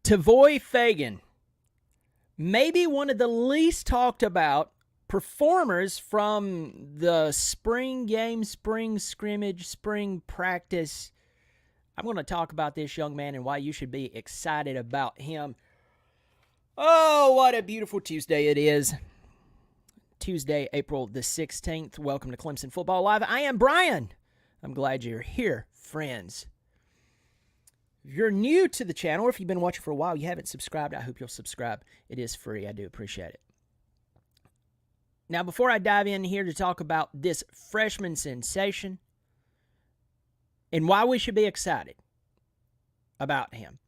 Tavoy Feagin, maybe one of the least talked about performers from the spring game, spring scrimmage, spring practice. I'm going to talk about this young man and why you should be excited about him. Oh, what a beautiful Tuesday it is. Tuesday, April the 16th. Welcome to Clemson Football Live. I am Brian. I'm glad you're here, friends. If you're new to the channel, or if you've been watching for a while, you haven't subscribed, I hope you'll subscribe. It is free. I do appreciate it. Now, before I dive in here to talk about this freshman sensation and why we should be excited about him,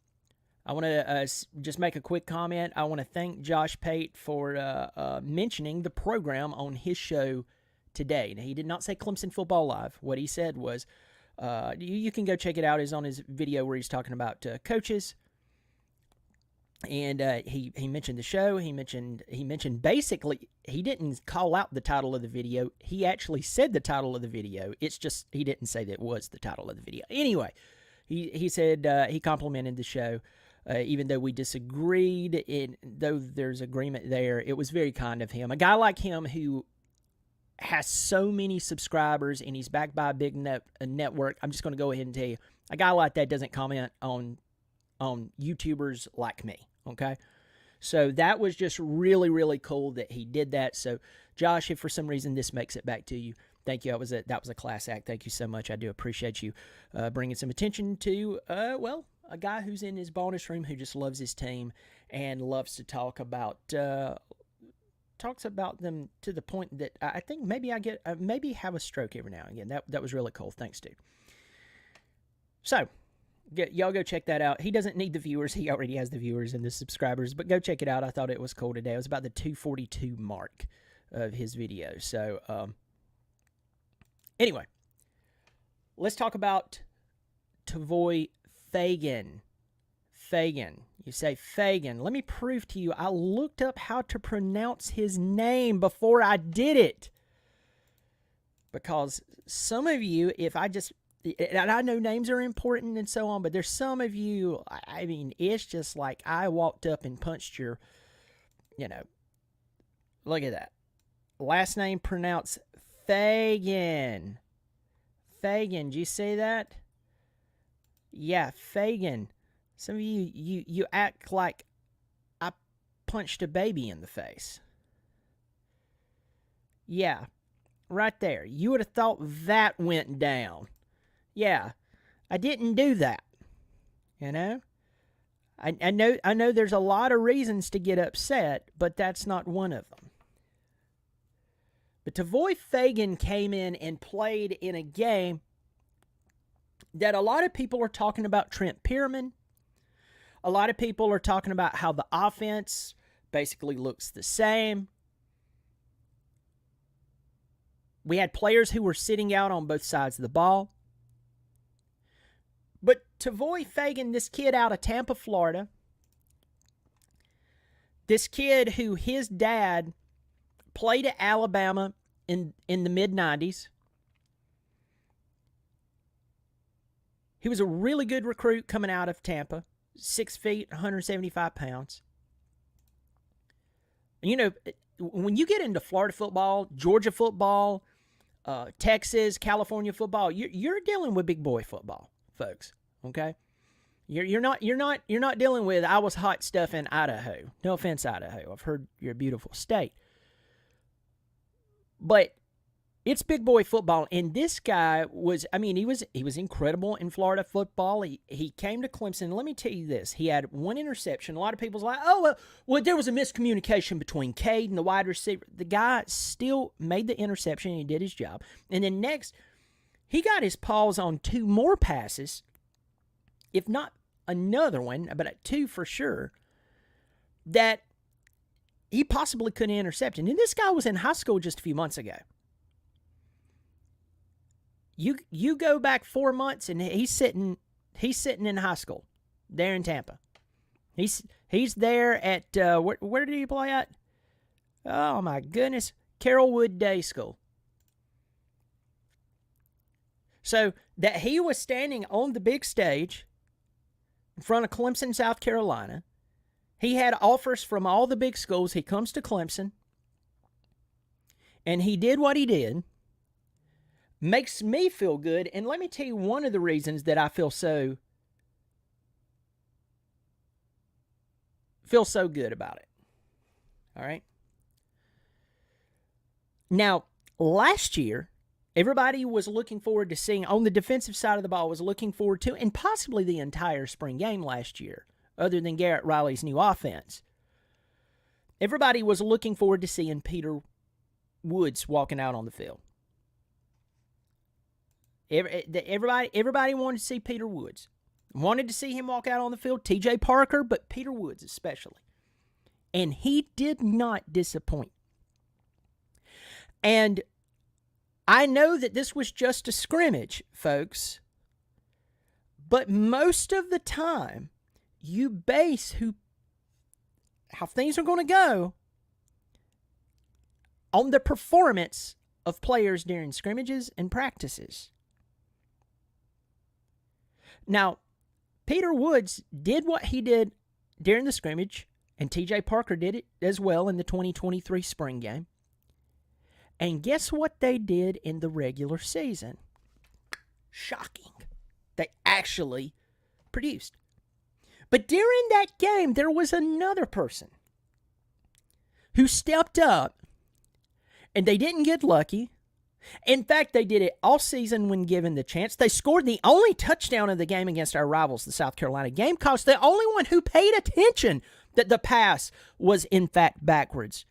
I want to just make a quick comment. I want to thank Josh Pate for mentioning the program on his show today. Now, he did not say Clemson Football Live. What he said was, you can go check it out. It's on his video where he's talking about coaches. And he mentioned the show. He mentioned basically, he didn't call out the title of the video. He actually said the title of the video. It's just he didn't say that it was the title of the video. Anyway, he said he complimented the show. Even though we disagreed, though there's agreement there, it was very kind of him. A guy like him who has so many subscribers and he's backed by a big network. I'm just going to go ahead and tell you, a guy like that doesn't comment on YouTubers like me, okay? So that was just really, really cool that he did that. So, Josh, if for some reason this makes it back to you, thank you. That was a class act. Thank you so much. I do appreciate you bringing some attention to, a guy who's in his bonus room who just loves his team and loves to talk about talks about them to the point that I think maybe I get maybe have a stroke every now and again. That was really cool. Thanks, dude. So, y'all go check that out. He doesn't need the viewers. He already has the viewers and the subscribers, but go check it out. I thought it was cool today. It was about the 242 mark of his video. So, anyway, let's talk about Tavoy Feagin. Fagan. You say Fagan. Let me prove to you. I looked up how to pronounce his name before I did it. Because some of you, and I know names are important and so on, but there's some of you, I mean, it's just like I walked up and punched your, look at that. Last name pronounced Fagan. Fagan, do you see that? Yeah, Fagan. Some of you act like I punched a baby in the face. Yeah, right there. You would have thought that went down. Yeah, I didn't do that. I know there's a lot of reasons to get upset, but that's not one of them. But Tavoy Feagin came in and played in a game that a lot of people are talking about Trent Pierman. A lot of people are talking about how the offense basically looks the same. We had players who were sitting out on both sides of the ball. But Tavoy Feagin, this kid out of Tampa, Florida, this kid who his dad played at Alabama in the mid-90s, he was a really good recruit coming out of Tampa, 6 feet, 175 pounds. And when you get into Florida football, Georgia football, Texas, California football, you're dealing with big boy football, folks. Okay, you're not dealing with I was hot stuff in Idaho. No offense, Idaho. I've heard you're a beautiful state, but it's big boy football, and this guy was, he was incredible in Florida football. He came to Clemson. Let me tell you this. He had one interception. A lot of people's like, well, there was a miscommunication between Cade and the wide receiver. The guy still made the interception, and he did his job. And then next, he got his paws on 2 more passes, if not another one, but 2 for sure, that he possibly couldn't intercept. And this guy was in high school just a few months ago. You go back 4 months and he's sitting in high school there in Tampa. He's there at where did he play at? Oh my goodness, Carrollwood Day School. So that he was standing on the big stage in front of Clemson, South Carolina, He had offers from all the big schools. He comes to Clemson, and he did what he did. Makes me feel good, and let me tell you one of the reasons that I feel so good about it. All right? Now, last year, everybody was looking forward to seeing, on the defensive side of the ball, was looking forward to, and possibly the entire spring game last year, other than Garrett Riley's new offense. Everybody was looking forward to seeing Peter Woods walking out on the field. Everybody wanted to see Peter Woods. Wanted to see him walk out on the field, TJ Parker, but Peter Woods especially. And he did not disappoint. And I know that this was just a scrimmage, folks, but most of the time, you base how things are going to go on the performance of players during scrimmages and practices. Now, Peter Woods did what he did during the scrimmage, and TJ Parker did it as well in the 2023 spring game. And guess what they did in the regular season? Shocking. They actually produced. But during that game, there was another person who stepped up, and they didn't get lucky. In fact, they did it all season when given the chance. They scored the only touchdown of the game against our rivals, the South Carolina Gamecocks. The only one who paid attention that the pass was, in fact, backwards.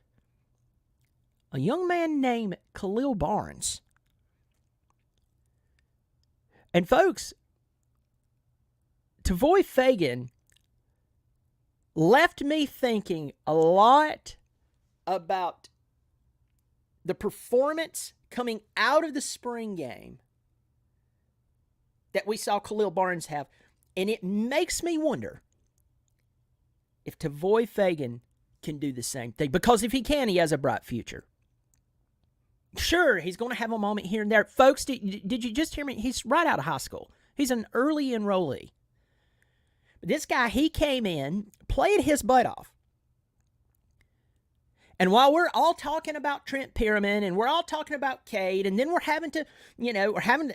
A young man named Khalil Barnes. And folks, Tavoy Feagin left me thinking a lot about the performance coming out of the spring game that we saw Khalil Barnes have. And it makes me wonder if Tavoy Feagin can do the same thing. Because if he can, he has a bright future. Sure, he's going to have a moment here and there. Folks, did you just hear me? He's right out of high school. He's an early enrollee. But this guy, he came in, played his butt off. And while we're all talking about Trent Pierman and we're all talking about Cade, and then we're having to,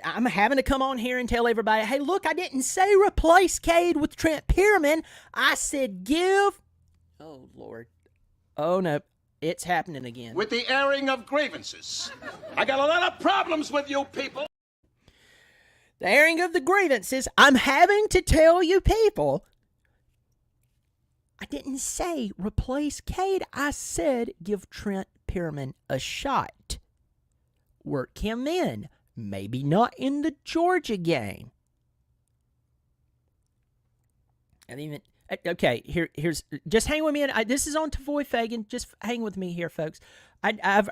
I'm having to come on here and tell everybody, hey, look, I didn't say replace Cade with Trent Pierman. I said oh, Lord. Oh, no. It's happening again. With the airing of grievances. I got a lot of problems with you people. The airing of the grievances. I'm having to tell you people, I didn't say replace Cade. I said give Trent Pierman a shot. Work him in. Maybe not in the Georgia game. And even... Okay, here's just hang with me. This is on Tavoy Feagin. Just hang with me here, folks. I've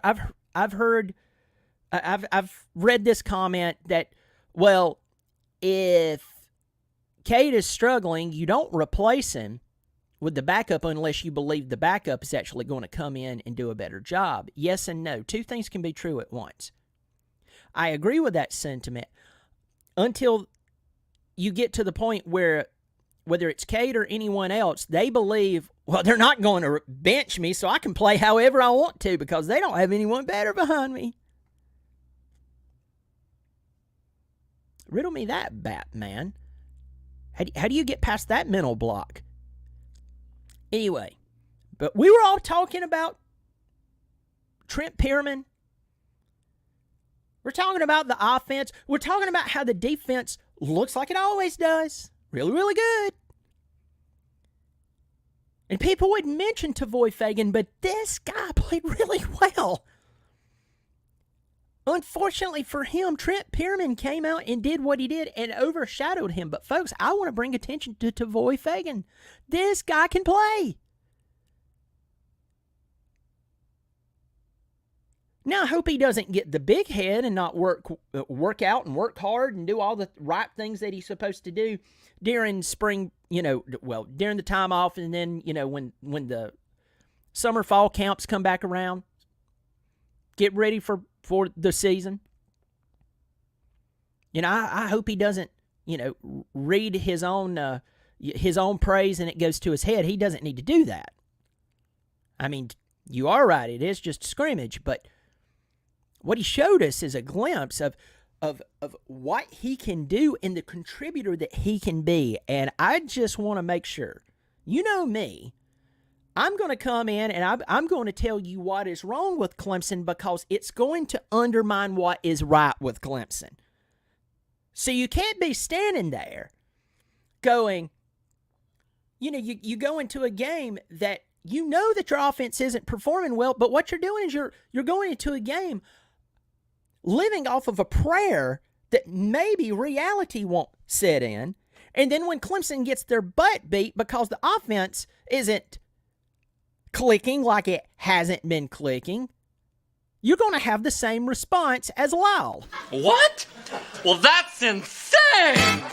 read this comment that, well, if Cade is struggling, you don't replace him with the backup unless you believe the backup is actually going to come in and do a better job. Yes and no. Two things can be true at once. I agree with that sentiment until you get to the point where, whether it's Cade or anyone else, they believe, well, they're not going to bench me, so I can play however I want to because they don't have anyone better behind me. Riddle me that, Batman. How do you get past that mental block? Anyway, but we were all talking about Trent Pierman. We're talking about the offense. We're talking about how the defense looks like it always does. Really, really good. And people would mention Tavoy Feagin, but this guy played really well. Unfortunately for him, Trent Pierman came out and did what he did and overshadowed him. But, folks, I want to bring attention to Tavoy Feagin. This guy can play. Now, I hope he doesn't get the big head and not work out and work hard and do all the right things that he's supposed to do during spring, during the time off, and then, when the summer, fall camps come back around. Get ready for the season. I hope he doesn't, read his own, his own praise and it goes to his head. He doesn't need to do that. I mean, you are right. It is just a scrimmage, but what he showed us is a glimpse of what he can do and the contributor that he can be. And I just want to make sure, you know me, I'm going to come in and I'm going to tell you what is wrong with Clemson because it's going to undermine what is right with Clemson. So you can't be standing there going, you know, you go into a game that you know that your offense isn't performing well, but what you're doing is you're going into a game living off of a prayer that maybe reality won't set in. And then when Clemson gets their butt beat because the offense isn't clicking like it hasn't been clicking, you're going to have the same response as Lyle. What? Well, that's insane!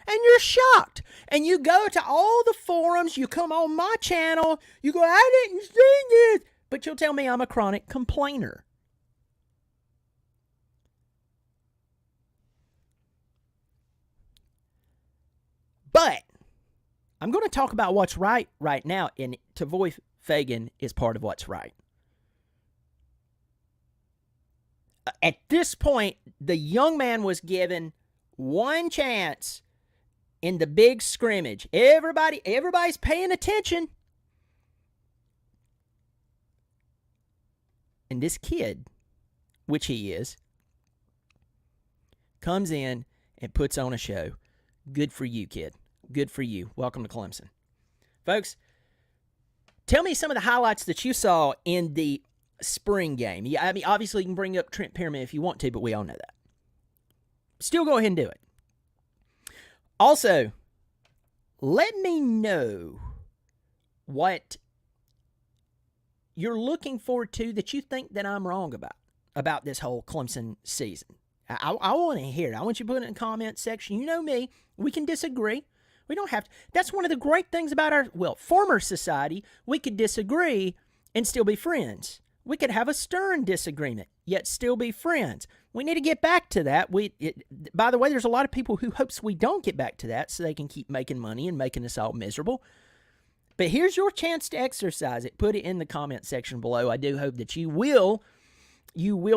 And you're shocked. And you go to all the forums, you come on my channel, you go, I didn't see this. But you'll tell me I'm a chronic complainer. But I'm going to talk about what's right now, and Tavoy Feagin is part of what's right. At this point, the young man was given one chance in the big scrimmage. Everybody's paying attention. And this kid, which he is, comes in and puts on a show. Good for you, kid. Good for you. Welcome to Clemson. Folks, tell me some of the highlights that you saw in the spring game. Yeah, I mean, obviously you can bring up Trent Pearman if you want to, but we all know that. Still go ahead and do it. Also, let me know what you're looking forward to that you think that I'm wrong about this whole Clemson season. I want to hear it. I want you to put it in the comment section. You know me. We can disagree. We don't have to. That's one of the great things about our, former society. We could disagree and still be friends. We could have a stern disagreement, yet still be friends. We need to get back to that. By the way, there's a lot of people who hopes we don't get back to that so they can keep making money and making us all miserable. But here's your chance to exercise it. Put it in the comment section below. I do hope that you will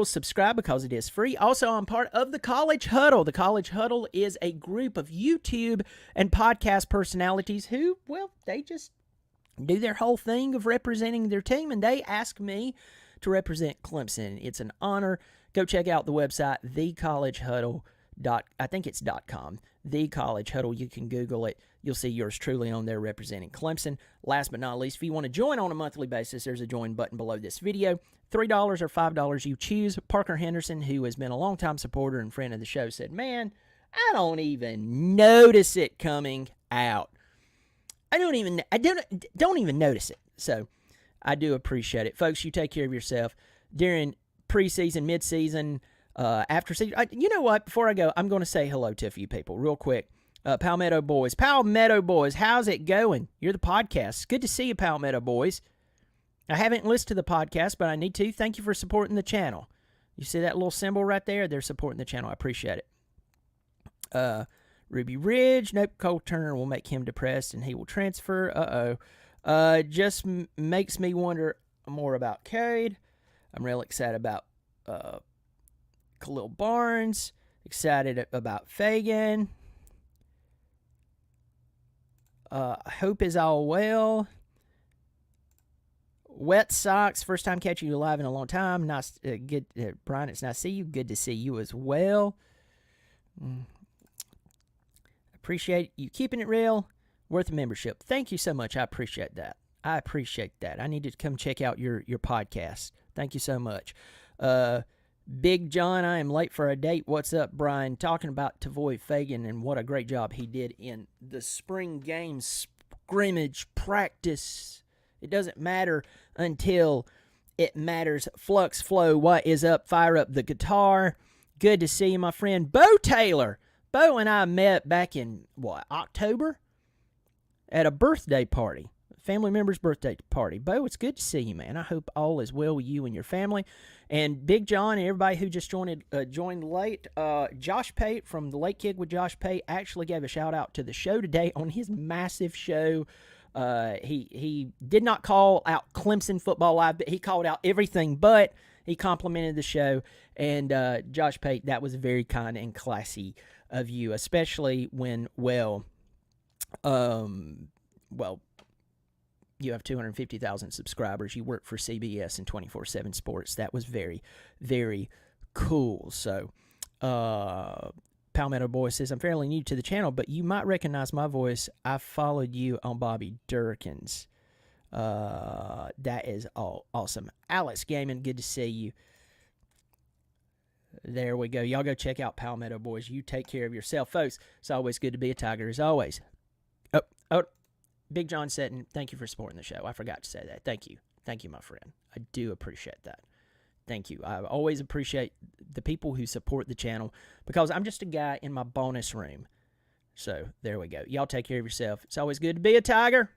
subscribe because it is free. Also, I'm part of the College Huddle. The College Huddle is a group of YouTube and podcast personalities who, they just do their whole thing of representing their team, and they ask me to represent Clemson. It's an honor. Go check out the website, thecollegehuddle.com. The College Huddle. You can Google it. You'll see yours truly on there representing Clemson. Last but not least, if you want to join on a monthly basis, there's a join button below this video. $3 or $5 you choose. Parker Henderson, who has been a longtime supporter and friend of the show, said, man, I don't even notice it coming out. I don't even notice it. So I do appreciate it. Folks, you take care of yourself during preseason, midseason, after season. You know what? Before I go, I'm going to say hello to a few people real quick. Palmetto Boys, how's it going? You're the podcast. Good to see you, Palmetto Boys. I haven't listened to the podcast, but I need to. Thank you for supporting the channel. You see that little symbol right there? They're supporting the channel. I appreciate it. Ruby Ridge, nope, Cole Turner will make him depressed and he will transfer. Just makes me wonder more about Cade. I'm real excited about Khalil Barnes. Excited about Fagan. Hope is all well. Wet Socks, first time catching you live in a long time. Nice, good, Brian. It's nice to see you. Good to see you as well. Appreciate you keeping it real. Worth a membership. Thank you so much. I appreciate that. I need to come check out your podcast. Thank you so much. Big John, I am late for a date. What's up, Brian? Talking about Tavoy Feagin and what a great job he did in the spring game scrimmage practice. It doesn't matter until it matters. Flux Flow, what is up? Fire up the guitar. Good to see you, my friend. Bo Taylor. Bo and I met back in, October? At a birthday party. family member's birthday party. Bo, it's good to see you, man. I hope all is well with you and your family. And Big John and everybody who just joined late, Josh Pate from the Late Kick with Josh Pate actually gave a shout-out to the show today on his massive show. He did not call out Clemson football live, but he called out everything but. He complimented the show, and Josh Pate, that was very kind and classy of you, especially when, you have 250,000 subscribers. You work for CBS and 24/7 Sports. That was very, very cool. So, Palmetto Boy says, I'm fairly new to the channel, but you might recognize my voice. I followed you on Bobby Durkins. That is all awesome. Alex Gaming, good to see you. There we go. Y'all go check out Palmetto Boys. You take care of yourself, folks. It's always good to be a Tiger, as always. Oh, Big John Setton, thank you for supporting the show. I forgot to say that. Thank you. Thank you, my friend. I do appreciate that. Thank you. I always appreciate the people who support the channel because I'm just a guy in my bonus room. So, there we go. Y'all take care of yourself. It's always good to be a Tiger.